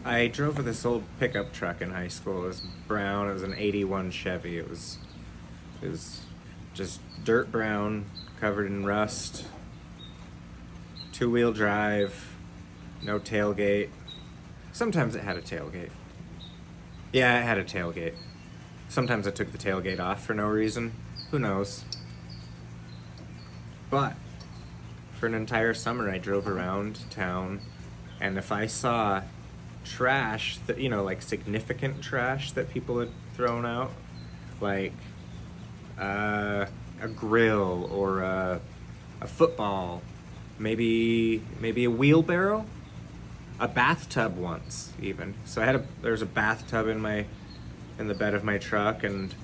I drove this old pickup truck in high school. It was brown. It was an '81 Chevy. It was just dirt brown, covered in rust. Two-wheel drive, no tailgate. Sometimes it had a tailgate. Yeah, it had a tailgate. Sometimes I took the tailgate off for no reason. Who knows? But for an entire summer, I drove around town, and if I saw trash that, like significant trash that people had thrown out, like a grill or a football, maybe a wheelbarrow, a bathtub once even. So there's a bathtub in the bed of my truck, and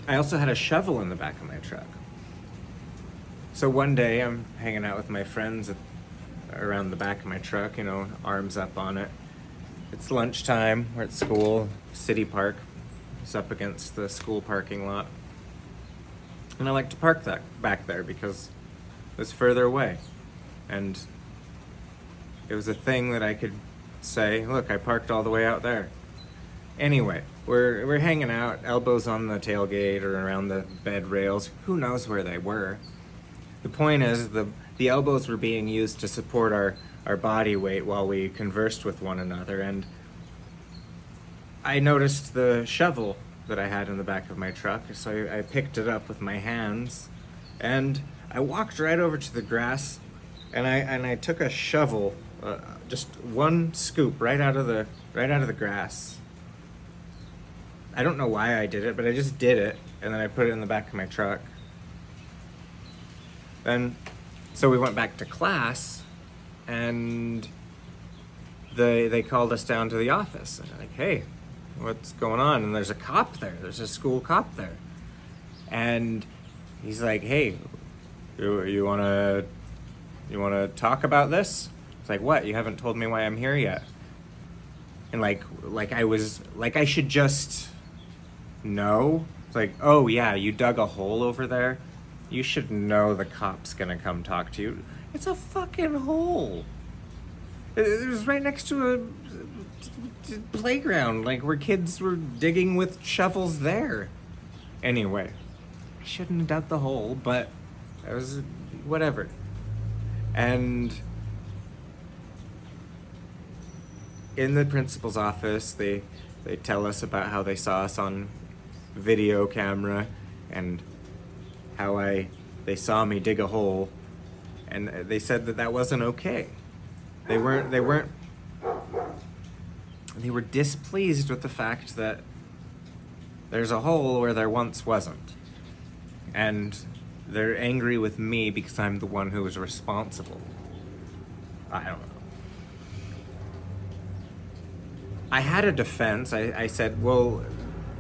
I also had a shovel in the back of my truck. So one day I'm hanging out with my friends around the back of my truck, arms up on it. It's lunchtime, we're at school, City Park. It's up against the school parking lot. And I like to park that back there because it was further away. And it was a thing that I could say, look, I parked all the way out there. Anyway, we're hanging out, elbows on the tailgate or around the bed rails. Who knows where they were? The point is, the elbows were being used to support our body weight while we conversed with one another, and I noticed the shovel that I had in the back of my truck, so I picked it up with my hands, and I walked right over to the grass, and I took a shovel, just one scoop right out of the grass. I don't know why I did it, but I just did it, and then I put it in the back of my truck. Then, so we went back to class, and they called us down to the office. And they're like, hey, what's going on? And there's a cop there. There's a school cop there. And he's like, hey, you wanna talk about this? It's like, what? You haven't told me why I'm here yet. And like I should just know. It's like, oh yeah, you dug a hole over there? You should know the cop's gonna come talk to you. It's a fucking hole. It was right next to a playground, like where kids were digging with shovels there. Anyway, I shouldn't have dug the hole, but it was whatever. And in the principal's office, they tell us about how they saw us on video camera and how they saw me dig a hole, and they said that wasn't okay. They were displeased with the fact that there's a hole where there once wasn't. And they're angry with me because I'm the one who was responsible. I don't know. I had a defense. I said, well,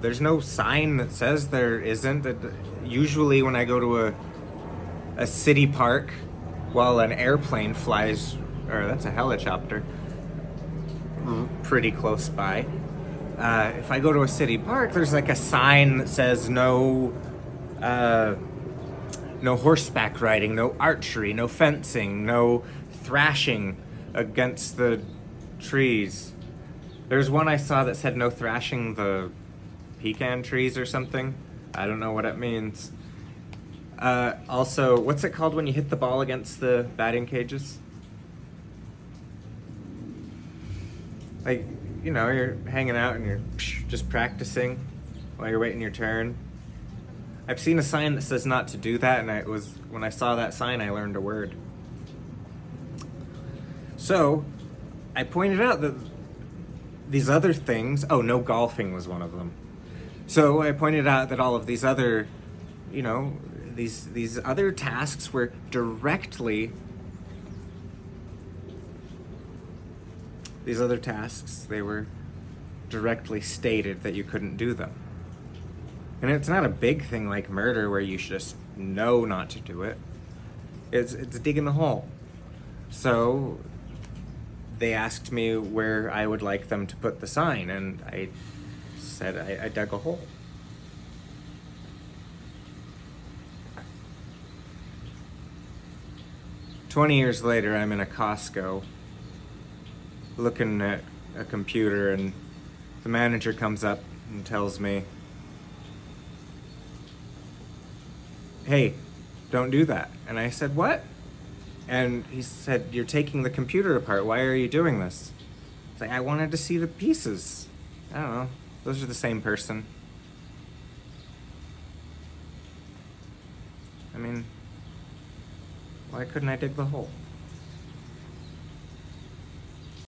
there's no sign that says there isn't. Usually when I go to a city park while an airplane flies, or that's a helicopter, pretty close by. If I go to a city park, there's like a sign that says no horseback riding, no archery, no fencing, no thrashing against the trees. There's one I saw that said no thrashing the pecan trees or something. I don't know what it means. Also, what's it called when you hit the ball against the batting cages? Like, you're hanging out and you're just practicing while you're waiting your turn. I've seen a sign that says not to do that, and when I saw that sign, I learned a word. So, I pointed out that these other things, no golfing was one of them. So I pointed out that all of these other, these other tasks were they were directly stated that you couldn't do them. And it's not a big thing like murder where you should just know not to do it. It's digging the hole. So they asked me where I would like them to put the sign, and I said I dug a hole. "20 years later, I'm in a Costco looking at a computer, and the manager comes up and tells me, 'Hey, don't do that.' And I said, 'What?' And he said, 'You're taking the computer apart. Why are you doing this?' It's like, I wanted to see the pieces. I don't know. Those are the same person. I mean, why couldn't I dig the hole?"